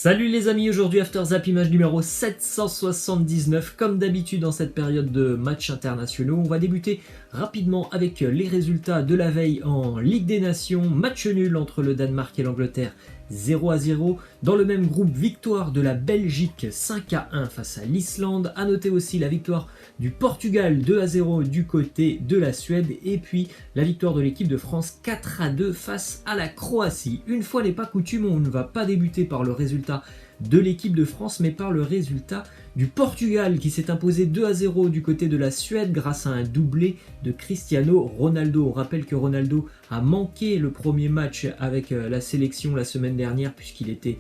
Salut les amis, aujourd'hui After Zap image numéro 779. Comme d'habitude dans cette période de matchs internationaux, on va débuter rapidement avec les résultats de la veille en Ligue des Nations. Match nul entre le Danemark et l'Angleterre, 0-0. Dans le même groupe, victoire de la Belgique 5-1 face à l'Islande. A noter aussi la victoire du Portugal 2-0 du côté de la Suède. Et puis la victoire de l'équipe de France 4-2 face à la Croatie. Une fois n'est pas coutume, on ne va pas débuter par le résultat de l'équipe de France, mais par le résultat du Portugal qui s'est imposé 2-0 du côté de la Suède grâce à un doublé de Cristiano Ronaldo. On rappelle que Ronaldo a manqué le premier match avec la sélection la semaine dernière puisqu'il était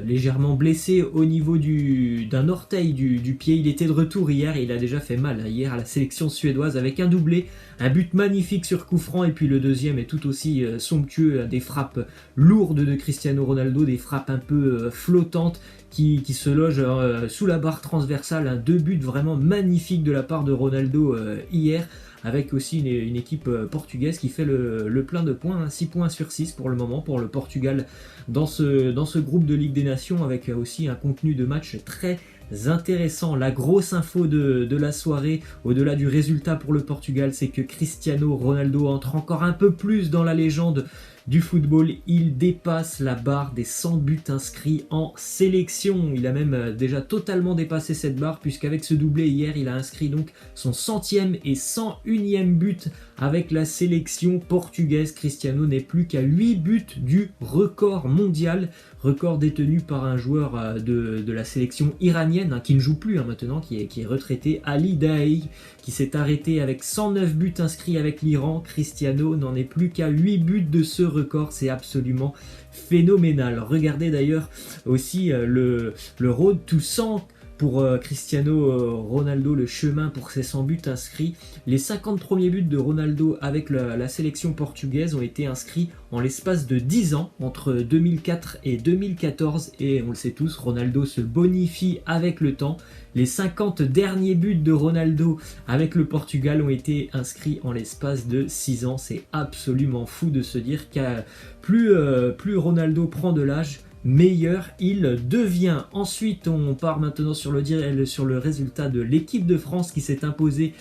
légèrement blessé au niveau d'un orteil du pied. Il était de retour hier et il a déjà fait mal hier à la sélection suédoise avec un doublé, un but magnifique sur coup franc et puis le deuxième est tout aussi somptueux, des frappes lourdes de Cristiano Ronaldo, des frappes un peu flottantes qui se logent sous la barre transversale. Deux buts vraiment magnifiques de la part de Ronaldo hier, avec aussi une équipe portugaise qui fait le plein de points, 6 points sur 6 pour le moment pour le Portugal dans ce groupe de Ligue des Nations, avec aussi un contenu de match très intéressant. La grosse info de la soirée, au-delà du résultat pour le Portugal, c'est que Cristiano Ronaldo entre encore un peu plus dans la légende du football. Il dépasse la barre des 100 buts inscrits en sélection. Il a même déjà totalement dépassé cette barre puisqu'avec ce doublé hier, il a inscrit donc son 100e et 101e but avec la sélection portugaise. Cristiano n'est plus qu'à 8 buts du record mondial, record détenu par un joueur de la sélection iranienne qui ne joue plus maintenant, qui est retraité, Ali Daei, qui s'est arrêté avec 109 buts inscrits avec l'Iran. Cristiano n'en est plus qu'à 8 buts de ce record, c'est absolument phénoménal. Regardez d'ailleurs aussi le Road to 100 pour Cristiano Ronaldo, le chemin pour ses 100 buts inscrits. Les 50 premiers buts de Ronaldo avec la sélection portugaise ont été inscrits en l'espace de 10 ans, entre 2004 et 2014, et on le sait tous, Ronaldo se bonifie avec le temps. Les 50 derniers buts de Ronaldo avec le Portugal ont été inscrits en l'espace de 6 ans. C'est absolument fou de se dire que plus Ronaldo prend de l'âge, meilleur il devient. Ensuite, on part maintenant sur le résultat de l'équipe de France qui s'est imposée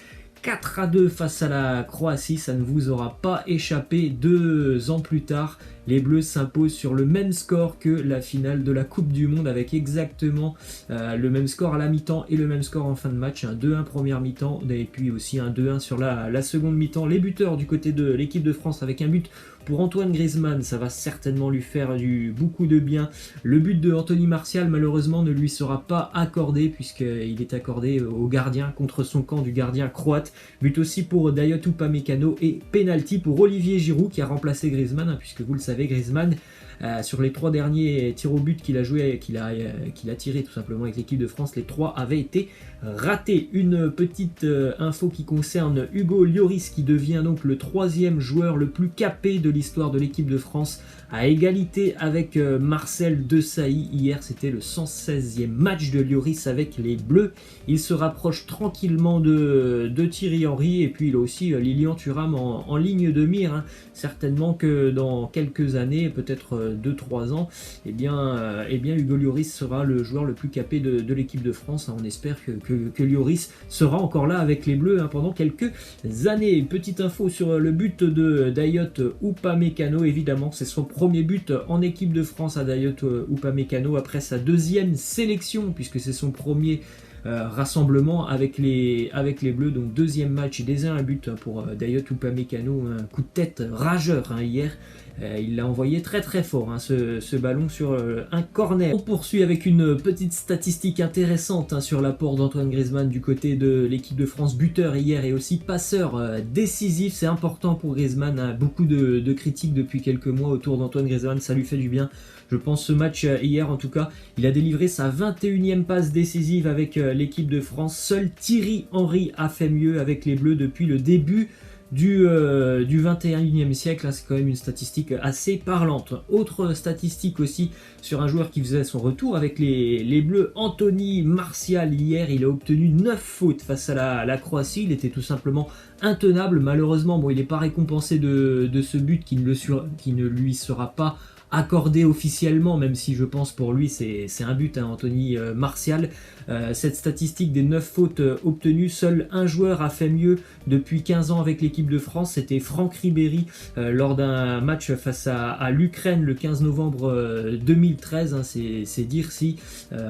4-2 face à la Croatie. Ça ne vous aura pas échappé. 2 ans plus tard, les Bleus s'imposent sur le même score que la finale de la Coupe du Monde, avec exactement le même score à la mi-temps et le même score en fin de match. Un 2-1 première mi-temps et puis aussi un 2-1 sur la seconde mi-temps. Les buteurs du côté de l'équipe de France avec un but pour Antoine Griezmann, ça va certainement lui faire beaucoup de bien. Le but de Anthony Martial malheureusement ne lui sera pas accordé puisqu'il est accordé au gardien contre son camp du gardien croate. But aussi pour Dayot Upamecano et penalty pour Olivier Giroud qui a remplacé Griezmann, puisque vous le savez, Griezmann sur les 3 derniers tirs au but qu'il a tiré tout simplement avec l'équipe de France, les 3 avaient été ratés. Une petite info qui concerne Hugo Lloris qui devient donc le 3e joueur le plus capé de l'histoire de l'équipe de France, à égalité avec Marcel Desailly. Hier c'était le 116e match de Lloris avec les Bleus. Il se rapproche tranquillement de Thierry Henry et puis il a aussi Lilian Thuram en ligne de mire. Certainement que dans quelques années, peut-être 2-3 ans, eh bien Hugo Lloris sera le joueur le plus capé de l'équipe de France. On espère que Lloris sera encore là avec les Bleus pendant quelques années. Petite info sur le but de Dayot Upamecano. Évidemment, c'est son premier but en équipe de France à Dayot Upamecano après sa 2e sélection, puisque c'est son premier rassemblement avec les Bleus. Donc 2e match, déjà un but pour Dayot Upamecano, un coup de tête rageur hier. Il l'a envoyé très très fort, ce ballon sur un corner. On poursuit avec une petite statistique intéressante sur l'apport d'Antoine Griezmann du côté de l'équipe de France, buteur hier et aussi passeur décisif. C'est important pour Griezmann, beaucoup de critiques depuis quelques mois autour d'Antoine Griezmann, ça lui fait du bien. Je pense ce match hier en tout cas, il a délivré sa 21e passe décisive avec l'équipe de France. Seul Thierry Henry a fait mieux avec les Bleus depuis le début du 21e siècle. C'est quand même une statistique assez parlante. Autre statistique aussi sur un joueur qui faisait son retour avec les Bleus, Anthony Martial. Hier, il a obtenu 9 fautes face à la Croatie. Il était tout simplement intenable. Malheureusement, il n'est pas récompensé de ce but qui ne lui sera pas accordé officiellement, même si je pense pour lui c'est un but, hein, Anthony Martial. Cette statistique des 9 fautes obtenues, seul un joueur a fait mieux depuis 15 ans avec l'équipe de France, c'était Franck Ribéry lors d'un match face à l'Ukraine le 15 novembre 2013, hein, c'est dire si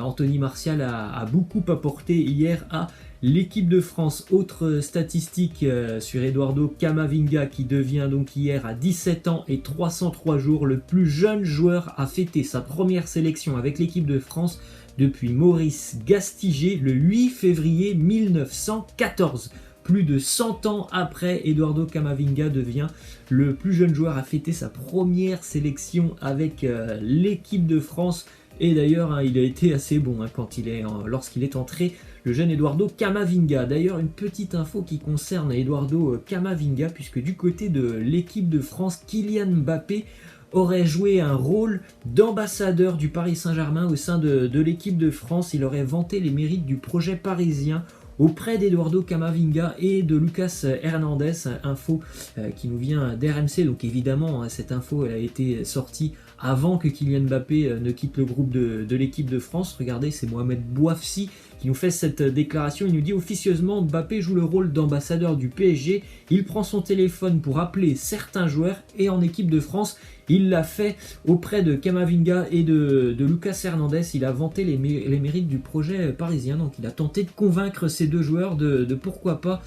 Anthony Martial a beaucoup apporté hier à l'équipe de France. Autre statistique sur Eduardo Camavinga qui devient donc hier à 17 ans et 303 jours le plus jeune joueur à fêter sa première sélection avec l'équipe de France depuis Maurice Gastiger le 8 février 1914. Plus de 100 ans après, Eduardo Camavinga devient le plus jeune joueur à fêter sa première sélection avec l'équipe de France. Et d'ailleurs, hein, il a été assez bon hein, lorsqu'il est entré, le jeune Eduardo Camavinga. D'ailleurs, une petite info qui concerne Eduardo Camavinga, puisque du côté de l'équipe de France, Kylian Mbappé aurait joué un rôle d'ambassadeur du Paris Saint-Germain au sein de l'équipe de France. Il aurait vanté les mérites du projet parisien auprès d'Eduardo Camavinga et de Lucas Hernandez, info qui nous vient d'RMC. Donc évidemment, cette info elle a été sortie avant que Kylian Mbappé ne quitte le groupe de l'équipe de France. Regardez, c'est Mohamed Bouafsi qui nous fait cette déclaration. Il nous dit officieusement Mbappé joue le rôle d'ambassadeur du PSG. Il prend son téléphone pour appeler certains joueurs et en équipe de France, il l'a fait auprès de Camavinga et de Lucas Hernandez. Il a vanté les mérites du projet parisien. Donc il a tenté de convaincre ces deux joueurs de pourquoi pas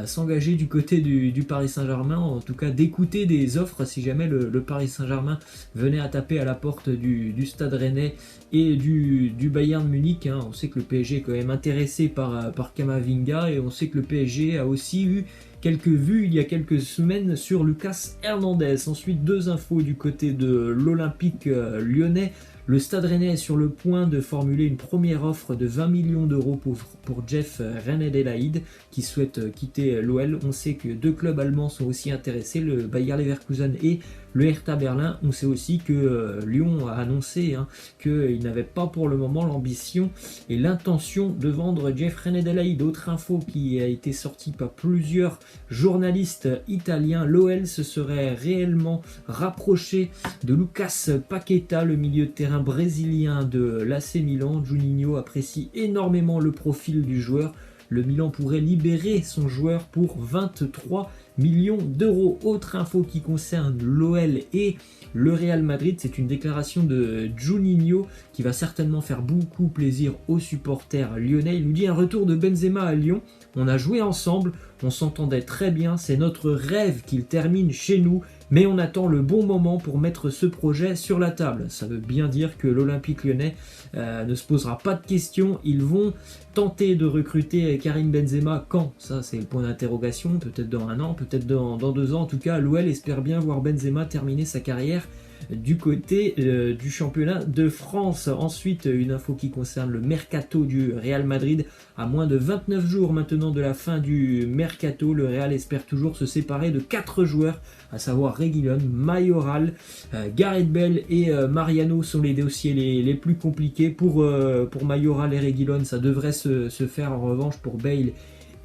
s'engager du côté du Paris Saint-Germain. En tout cas d'écouter des offres si jamais le Paris Saint-Germain venait à taper à la porte du Stade Rennais et du Bayern Munich. Hein. On sait que le PSG est quand même intéressé par Camavinga et on sait que le PSG a aussi eu quelques vues il y a quelques semaines sur Lucas Hernandez. Ensuite, deux infos du côté de l'Olympique lyonnais. Le Stade Rennais est sur le point de formuler une première offre de 20 millions d'euros pour Jeff Reine-Adélaïde qui souhaite quitter l'OL. On sait que deux clubs allemands sont aussi intéressés, le Bayer Leverkusen et le Hertha Berlin. On sait aussi que Lyon a annoncé qu'il n'avait pas pour le moment l'ambition et l'intention de vendre Jeff Reine-Adélaïde. Autre info qui a été sortie par plusieurs journalistes italiens, l'OL se serait réellement rapproché de Lucas Paqueta, le milieu de terrain brésilien de l'AC Milan. Juninho apprécie énormément le profil du joueur. Le Milan pourrait libérer son joueur pour 23 millions d'euros. Autre info qui concerne l'OL et le Real Madrid, c'est une déclaration de Juninho qui va certainement faire beaucoup plaisir aux supporters lyonnais. Il nous dit un retour de Benzema à Lyon. On a joué ensemble, on s'entendait très bien, c'est notre rêve qu'il termine chez nous. Mais on attend le bon moment pour mettre ce projet sur la table. Ça veut bien dire que l'Olympique lyonnais ne se posera pas de questions. Ils vont tenter de recruter Karim Benzema quand? Ça, c'est le point d'interrogation. Peut-être dans un an, peut-être dans 2 ans. En tout cas, l'OL espère bien voir Benzema terminer sa carrière du côté du championnat de France. Ensuite, une info qui concerne le mercato du Real Madrid. À moins de 29 jours maintenant de la fin du mercato, le Real espère toujours se séparer de 4 joueurs, à savoir Reguilón, Mayoral, Gareth Bale et Mariano sont les dossiers les plus compliqués. Pour Mayoral et Reguilón, ça devrait se faire. En revanche, pour Bale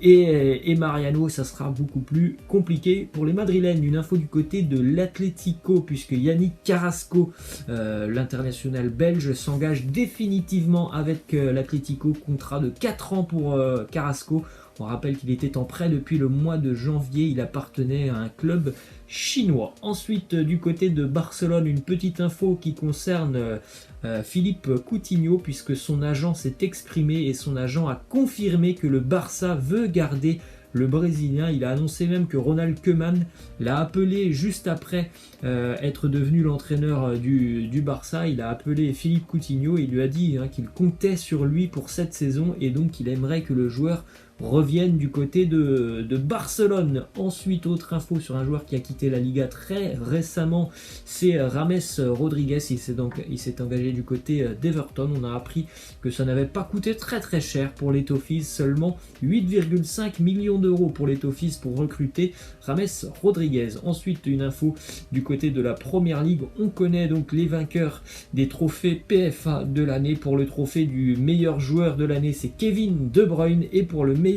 et Mariano, ça sera beaucoup plus compliqué pour les Madrilènes. Une info du côté de l'Atlético, puisque Yannick Carrasco, l'international belge, s'engage définitivement avec l'Atlético. Contrat de 4 ans pour Carrasco. On rappelle qu'il était en prêt depuis le mois de janvier. Il appartenait à un club chinois. Ensuite, du côté de Barcelone, une petite info qui concerne Philippe Coutinho, puisque son agent s'est exprimé et son agent a confirmé que le Barça veut garder le Brésilien. Il a annoncé même que Ronald Koeman l'a appelé juste après être devenu l'entraîneur du Barça. Il a appelé Philippe Coutinho et il lui a dit qu'il comptait sur lui pour cette saison et donc qu'il aimerait que le joueur reviennent du côté de Barcelone. Ensuite, autre info sur un joueur qui a quitté la Liga très récemment, c'est James Rodriguez. Il s'est engagé du côté d'Everton. On a appris que ça n'avait pas coûté très cher pour les Toffees, seulement 8,5 millions d'euros pour les Toffees pour recruter James Rodriguez. Ensuite, une info du côté de la Première Ligue. On connaît donc les vainqueurs des trophées PFA de l'année. Pour le trophée du meilleur joueur de l'année, c'est Kevin De Bruyne, et pour le meilleur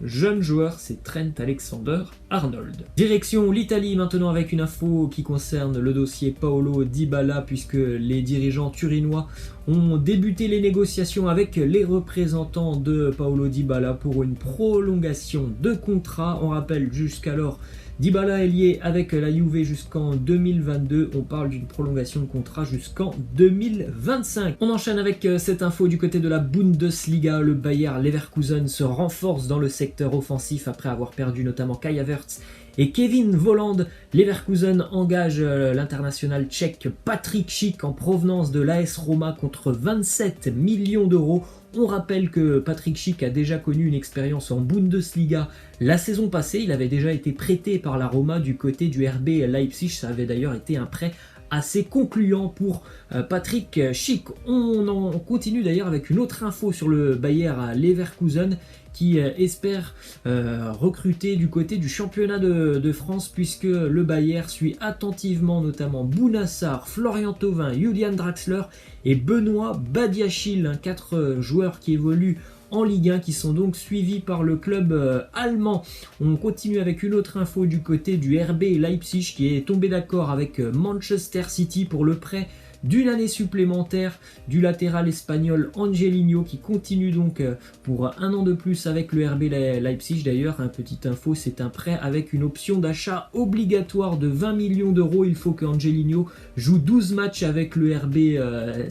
jeune joueur, c'est Trent Alexander-Arnold. Direction l'Italie maintenant avec une info qui concerne le dossier Paulo Dybala, puisque les dirigeants turinois ont débuté les négociations avec les représentants de Paulo Dybala pour une prolongation de contrat. On rappelle jusqu'alors, Dybala est lié avec la Juve jusqu'en 2022, on parle d'une prolongation de contrat jusqu'en 2025. On enchaîne avec cette info du côté de la Bundesliga. Le Bayer Leverkusen se renforce dans le secteur offensif après avoir perdu notamment Kai Havertz et Kevin Volland. Leverkusen engage l'international tchèque Patrick Schick en provenance de l'AS Roma contre 27 millions d'euros. On rappelle que Patrick Schick a déjà connu une expérience en Bundesliga la saison passée. Il avait déjà été prêté par la Roma du côté du RB Leipzig. Ça avait d'ailleurs été un prêt assez concluant pour Patrick Schick. On continue d'ailleurs avec une autre info sur le Bayer Leverkusen qui espère recruter du côté du championnat de France, puisque le Bayer suit attentivement notamment Bounassar, Florian Thauvin, Julian Draxler et Benoît Badiachil, 4 joueurs qui évoluent en Ligue 1 qui sont donc suivis par le club allemand. On continue avec une autre info du côté du RB Leipzig qui est tombé d'accord avec Manchester City pour le prêt d'une année supplémentaire du latéral espagnol Angelino, qui continue donc pour un an de plus avec le RB Leipzig. D'ailleurs, petite info, c'est un prêt avec une option d'achat obligatoire de 20 millions d'euros. Il faut que Angelino joue 12 matchs avec le RB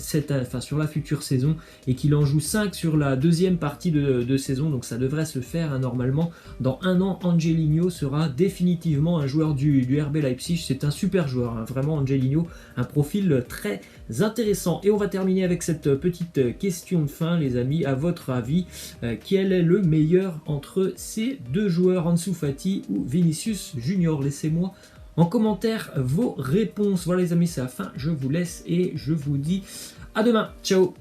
sur la future saison et qu'il en joue 5 sur la deuxième partie de saison. Donc ça devrait se faire normalement. Dans un an, Angelino sera définitivement un joueur du RB Leipzig. C'est un super joueur, vraiment Angelino, un profil très intéressant. Et on va terminer avec cette petite question de fin, les amis. À votre avis, quel est le meilleur entre ces deux joueurs, Ansu Fati ou Vinicius Junior? Laissez-moi en commentaire vos réponses. Voilà les amis, c'est la fin. Je vous laisse et je vous dis à demain. Ciao.